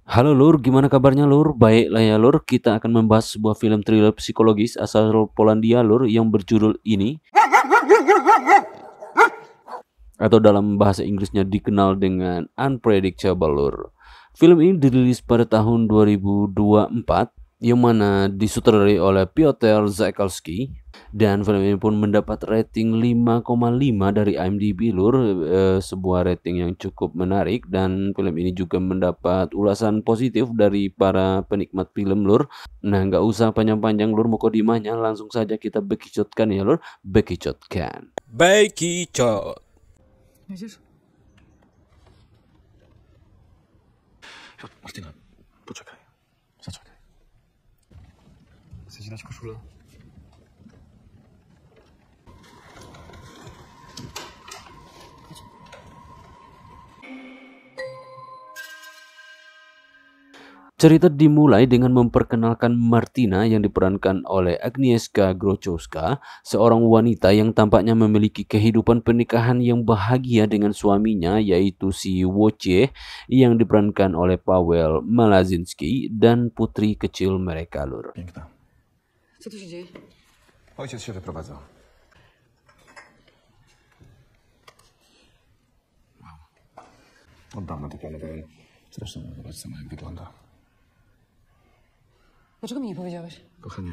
Halo Lur, gimana kabarnya Lur? Baiklah ya Lur, kita akan membahas sebuah film thriller psikologis asal Polandia Lur yang berjudul ini atau dalam bahasa Inggrisnya dikenal dengan Unpredictable Lur. Film ini dirilis pada tahun 2024 yang mana disutradarai oleh Piotr Zaikalski dan film ini pun mendapat rating 5,5 dari IMDb Lur, sebuah rating yang cukup menarik, dan film ini juga mendapat ulasan positif dari para penikmat film Lur. Nah, nggak usah panjang-panjang Lur, mukadimahnya langsung saja kita bekicotkan ya Lur, bekicotkan. Bekicot. Widzisz? Martyna, poczekaj. Zaczekaj. Chcesz dać koszulę? Cerita dimulai dengan memperkenalkan Martina yang diperankan oleh Agnieszka Grochowska, seorang wanita yang tampaknya memiliki kehidupan pernikahan yang bahagia dengan suaminya, yaitu si Wojciech yang diperankan oleh Paweł Malazinski dan putri kecil mereka Lur. Piękna. Co tu się dzieje? Ojciec się wyprowadza. Od dawna to planowałem. Zresztą zobacz sama jak wygląda. Dlaczego mi nie powiedziałeś? Kochanie,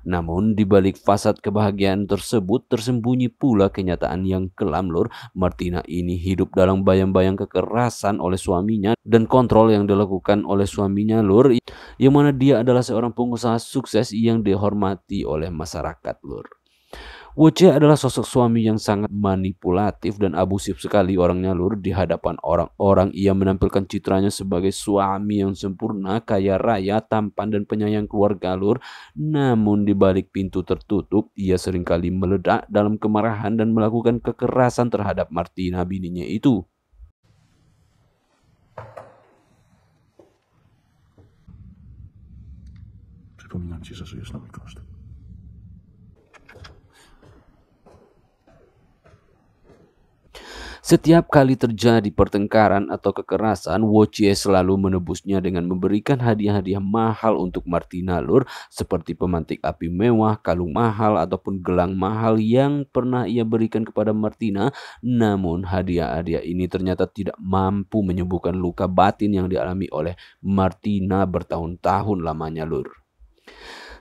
Namun di balik fasad kebahagiaan tersebut tersembunyi pula kenyataan yang kelam Lur. Martina ini hidup dalam bayang-bayang kekerasan oleh suaminya dan kontrol yang dilakukan oleh suaminya Lur, yang mana dia adalah seorang pengusaha sukses yang dihormati oleh masyarakat Lur. Wojciech adalah sosok suami yang sangat manipulatif dan abusif sekali orangnya Lur. Di hadapan orang-orang ia menampilkan citranya sebagai suami yang sempurna, kaya raya, tampan dan penyayang keluarga Lur. Namun di balik pintu tertutup ia seringkali meledak dalam kemarahan dan melakukan kekerasan terhadap Martina bininya itu. przypominam ci, że żyjesz na mój koszt. Setiap kali terjadi pertengkaran atau kekerasan, Wojciech selalu menebusnya dengan memberikan hadiah-hadiah mahal untuk Martina Lur, seperti pemantik api mewah, kalung mahal, ataupun gelang mahal yang pernah ia berikan kepada Martina. Namun hadiah-hadiah ini ternyata tidak mampu menyembuhkan luka batin yang dialami oleh Martina bertahun-tahun lamanya Lur.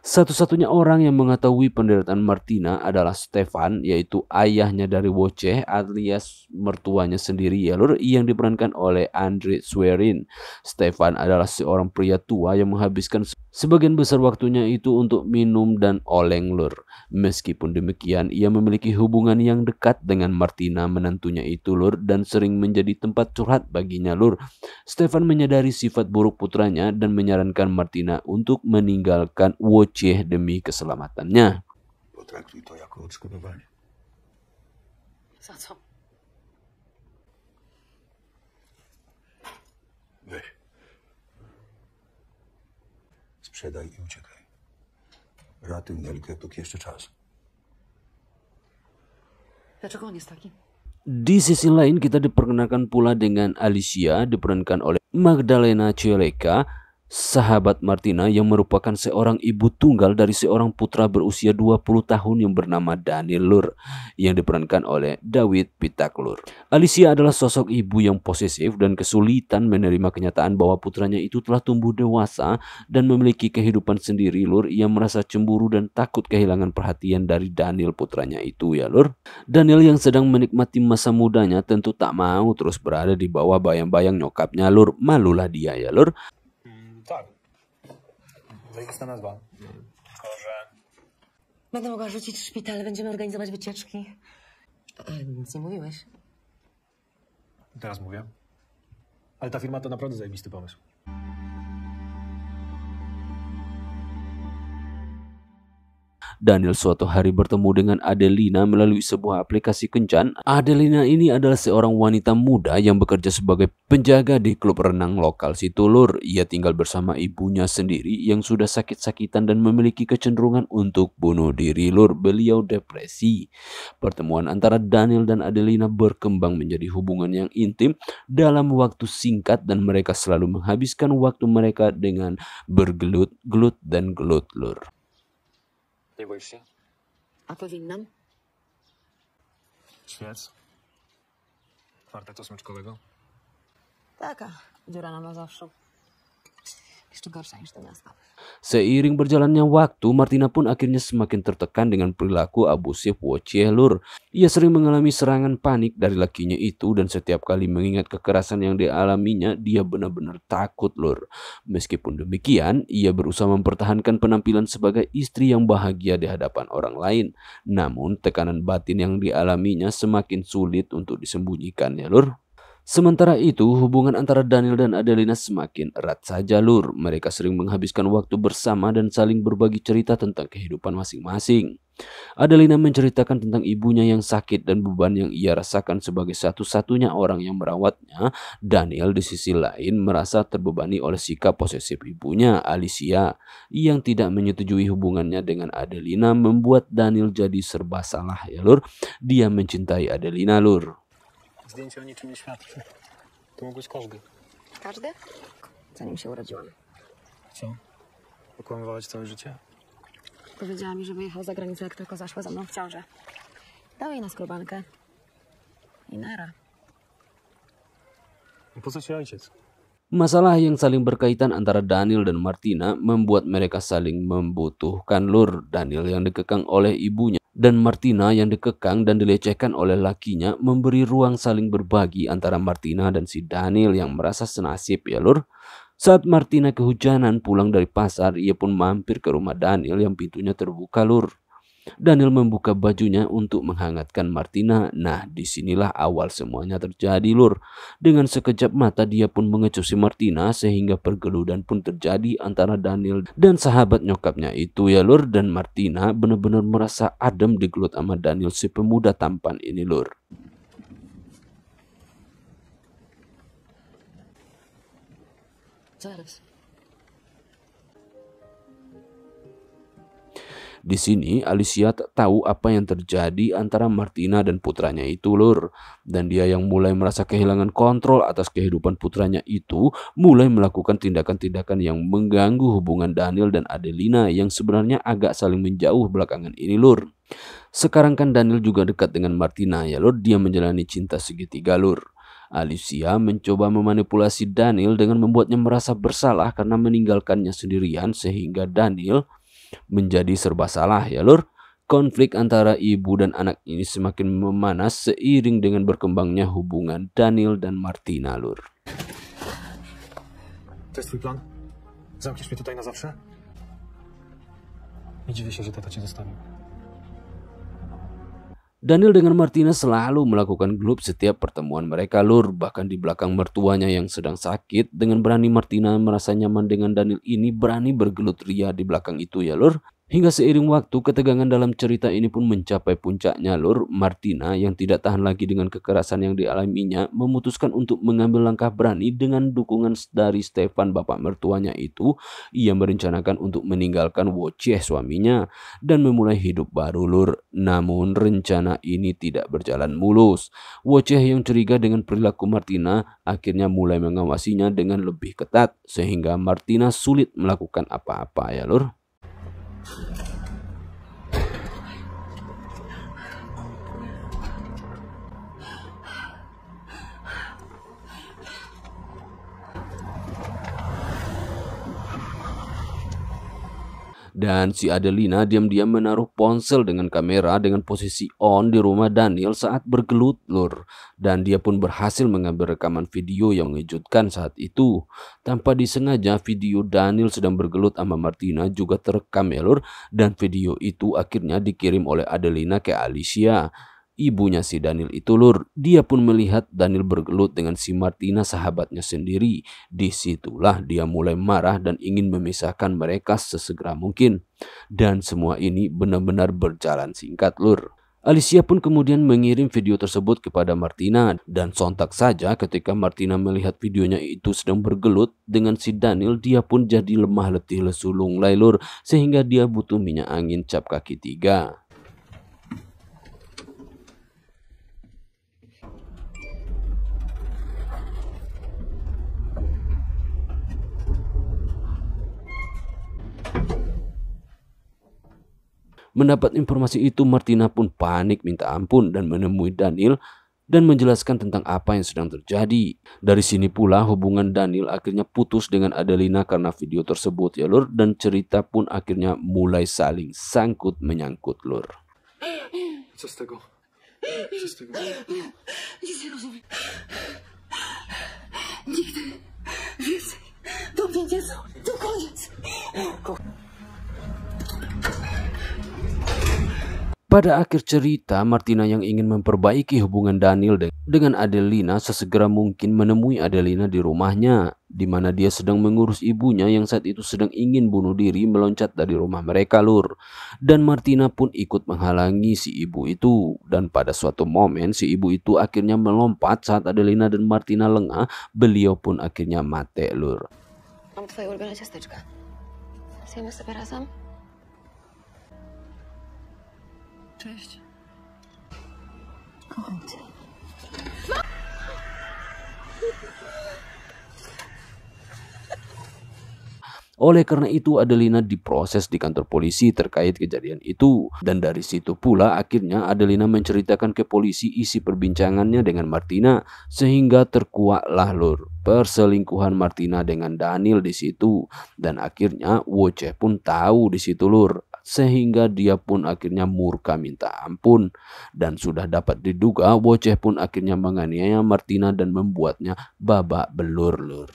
Satu-satunya orang yang mengetahui penderitaan Martina adalah Stefan, yaitu ayahnya dari Wojciech alias mertuanya sendiri ya Lur, yang diperankan oleh Andrzej Swerin. Stefan adalah seorang pria tua yang menghabiskan sebagian besar waktunya itu untuk minum dan oleng Lur. Meskipun demikian, ia memiliki hubungan yang dekat dengan Martina menantunya itu Lur, dan sering menjadi tempat curhat baginya Lur. Stefan menyadari sifat buruk putranya dan menyarankan Martina untuk meninggalkan Wojciech demi keselamatannya. Potraktuj to jako odszkodowanie. Za co? Weź. Sprzedaj i uciekaj. Ratuj Nelkę, póki jeszcze czas. Dlaczego on jest taki? Di sisi lain kita diperkenalkan pula dengan Alicia diperankan oleh Magdalena Cieleka, sahabat Martina yang merupakan seorang ibu tunggal dari seorang putra berusia 20 tahun yang bernama Daniel Lur, yang diperankan oleh Dawid Pitak Lur. Alicia adalah sosok ibu yang posesif dan kesulitan menerima kenyataan bahwa putranya itu telah tumbuh dewasa dan memiliki kehidupan sendiri Lur. Ia merasa cemburu dan takut kehilangan perhatian dari Daniel putranya itu ya Lur. Daniel yang sedang menikmati masa mudanya tentu tak mau terus berada di bawah bayang-bayang nyokapnya Lur. Malulah dia ya Lur. Tak. Zajebista nazwa. Tylko, że... Będę mogła rzucić szpital, będziemy organizować wycieczki. Nic nie mówiłeś. Teraz mówię. Ale ta firma to naprawdę zajebisty pomysł. Daniel suatu hari bertemu dengan Adelina melalui sebuah aplikasi kencan. Adelina ini adalah seorang wanita muda yang bekerja sebagai penjaga di klub renang lokal situ lur. Ia tinggal bersama ibunya sendiri yang sudah sakit-sakitan dan memiliki kecenderungan untuk bunuh diri lur. Beliau depresi. Pertemuan antara Daniel dan Adelina berkembang menjadi hubungan yang intim dalam waktu singkat dan mereka selalu menghabiskan waktu mereka dengan bergelut-gelut dan gelut lur. Nie boisz się? A powinnam? Świec? Kwartetu smyczkowego? Taka dziura na Mazowszu. Jeszcze gorsza niż to miasto. Seiring berjalannya waktu, Martina pun akhirnya semakin tertekan dengan perilaku abusif Wojciech lur. Ia sering mengalami serangan panik dari lakinya itu dan setiap kali mengingat kekerasan yang dialaminya, dia benar-benar takut lur. Meskipun demikian, ia berusaha mempertahankan penampilan sebagai istri yang bahagia di hadapan orang lain. Namun, tekanan batin yang dialaminya semakin sulit untuk disembunyikan ya lur. Sementara itu, hubungan antara Daniel dan Adelina semakin erat saja lur. Mereka sering menghabiskan waktu bersama dan saling berbagi cerita tentang kehidupan masing-masing. Adelina menceritakan tentang ibunya yang sakit dan beban yang ia rasakan sebagai satu-satunya orang yang merawatnya. Daniel di sisi lain merasa terbebani oleh sikap posesif ibunya, Alicia, yang tidak menyetujui hubungannya dengan Adelina membuat Daniel jadi serba salah ya lur. Dia mencintai Adelina lur. Zdjęcie o niczym nie świadczy. To mógł być każdy. Każdy? Zanim się urodziłam. Co? Okłamywałaś całe życie? Powiedziała mi, że wyjechał za granicę, jak tylko zaszła za mną w ciążę. Dał jej na skrobankę. I nara. Po co ci ojciec? Masalah yang saling berkaitan antara Daniel dan Martina membuat mereka saling membutuhkan lur. Daniel yang dikekang oleh ibunya dan Martina yang dikekang dan dilecehkan oleh lakinya memberi ruang saling berbagi antara Martina dan si Daniel yang merasa senasib ya lur. Saat Martina kehujanan pulang dari pasar, ia pun mampir ke rumah Daniel yang pintunya terbuka lur. Daniel membuka bajunya untuk menghangatkan Martina. Nah, disinilah awal semuanya terjadi lur. Dengan sekejap mata dia pun mengecup si Martina sehingga pergeludan pun terjadi antara Daniel dan sahabat nyokapnya itu ya lur. Dan Martina benar-benar merasa adem digelut sama Daniel si pemuda tampan ini lur. Zaraz. Di sini Alicia tak tahu apa yang terjadi antara Martina dan putranya itu lur. Dan dia yang mulai merasa kehilangan kontrol atas kehidupan putranya itu mulai melakukan tindakan-tindakan yang mengganggu hubungan Daniel dan Adelina yang sebenarnya agak saling menjauh belakangan ini lur. Sekarang kan Daniel juga dekat dengan Martina ya lur. Dia menjalani cinta segitiga lur. Alicia mencoba memanipulasi Daniel dengan membuatnya merasa bersalah karena meninggalkannya sendirian sehingga Daniel menjadi serba salah ya lur. Konflik antara ibu dan anak ini semakin memanas seiring dengan berkembangnya hubungan Daniel dan Martina lur. To jest twój plan? Zamkniesz mnie tutaj na zawsze? Nie dziwię się, że tata cię zostawił. Daniel dengan Martina selalu melakukan grup setiap pertemuan mereka lur. Bahkan di belakang mertuanya yang sedang sakit, dengan berani Martina merasa nyaman dengan Daniel ini berani bergelut ria di belakang itu ya lur. Hingga seiring waktu ketegangan dalam cerita ini pun mencapai puncaknya lur. Martina yang tidak tahan lagi dengan kekerasan yang dialaminya memutuskan untuk mengambil langkah berani dengan dukungan dari Stefan bapak mertuanya itu. Ia merencanakan untuk meninggalkan Wojciech suaminya dan memulai hidup baru lur. Namun rencana ini tidak berjalan mulus. Wojciech yang curiga dengan perilaku Martina akhirnya mulai mengawasinya dengan lebih ketat sehingga Martina sulit melakukan apa-apa ya lur. Dan si Adelina diam-diam menaruh ponsel dengan kamera dengan posisi on di rumah Daniel saat bergelut lur. Dan dia pun berhasil mengambil rekaman video yang mengejutkan saat itu. Tanpa disengaja video Daniel sedang bergelut sama Martina juga terekam ya lur. Dan video itu akhirnya dikirim oleh Adelina ke Alicia. ibunya si Daniel itu lur. Dia pun melihat Daniel bergelut dengan si Martina sahabatnya sendiri. Disitulah dia mulai marah dan ingin memisahkan mereka sesegera mungkin. Dan semua ini benar-benar berjalan singkat lur. Alicia pun kemudian mengirim video tersebut kepada Martina dan sontak saja ketika Martina melihat videonya itu sedang bergelut dengan si Daniel, dia pun jadi lemah letih lesu lunglai lur, sehingga dia butuh minyak angin cap kaki 3. Mendapat informasi itu, Martina pun panik minta ampun dan menemui Daniel dan menjelaskan tentang apa yang sedang terjadi. Dari sini pula hubungan Daniel akhirnya putus dengan Adelina karena video tersebut ya lur, dan cerita pun akhirnya mulai saling sangkut menyangkut lur. Co z tego? Co z tego? Nic nie rozumiem. Nigdy więcej do mnie nie dzwoń. To koniec. Pada akhir cerita, Martina yang ingin memperbaiki hubungan Daniel dengan Adelina sesegera mungkin menemui Adelina di rumahnya, di mana dia sedang mengurus ibunya yang saat itu sedang ingin bunuh diri meloncat dari rumah mereka lur. Dan Martina pun ikut menghalangi si ibu itu, dan pada suatu momen si ibu itu akhirnya melompat saat Adelina dan Martina lengah, beliau pun akhirnya mati lur. Mam twoje ulubione ciasteczka. Zjemy sobie razem? Cześć. Kocham cię. Oleh karena itu Adelina diproses di kantor polisi terkait kejadian itu. Dan dari situ pula akhirnya Adelina menceritakan ke polisi isi perbincangannya dengan Martina, sehingga terkuaklah lur perselingkuhan Martina dengan Daniel di situ. Dan akhirnya Wojciech pun tahu di situ lur, sehingga dia pun akhirnya murka minta ampun. Dan sudah dapat diduga Wojciech pun akhirnya menganiaya Martina dan membuatnya babak belur lur.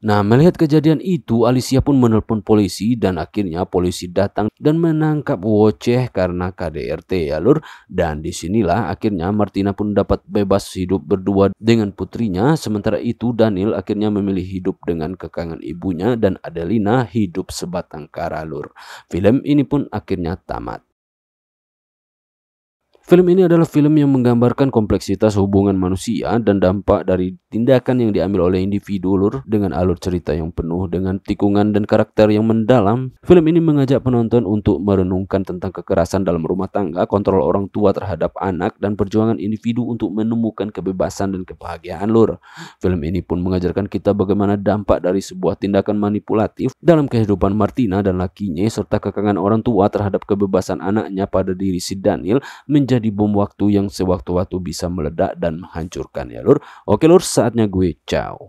Nah, melihat kejadian itu, Alicia pun menelpon polisi dan akhirnya polisi datang dan menangkap Wojciech karena KDRT ya lur. Dan disinilah akhirnya Martina pun dapat bebas hidup berdua dengan putrinya. Sementara itu Daniel akhirnya memilih hidup dengan kekangan ibunya dan Adelina hidup sebatang kara lur. Film ini pun akhirnya tamat. Film ini adalah film yang menggambarkan kompleksitas hubungan manusia dan dampak dari tindakan yang diambil oleh individu lur, dengan alur cerita yang penuh dengan tikungan dan karakter yang mendalam. Film ini mengajak penonton untuk merenungkan tentang kekerasan dalam rumah tangga, kontrol orang tua terhadap anak, dan perjuangan individu untuk menemukan kebebasan dan kebahagiaan lur. Film ini pun mengajarkan kita bagaimana dampak dari sebuah tindakan manipulatif dalam kehidupan Martina dan lakinya, serta kekangan orang tua terhadap kebebasan anaknya pada diri si Daniel menjadi bom waktu yang sewaktu-waktu bisa meledak dan menghancurkan ya lur. Oke lur, saatnya gue ciao.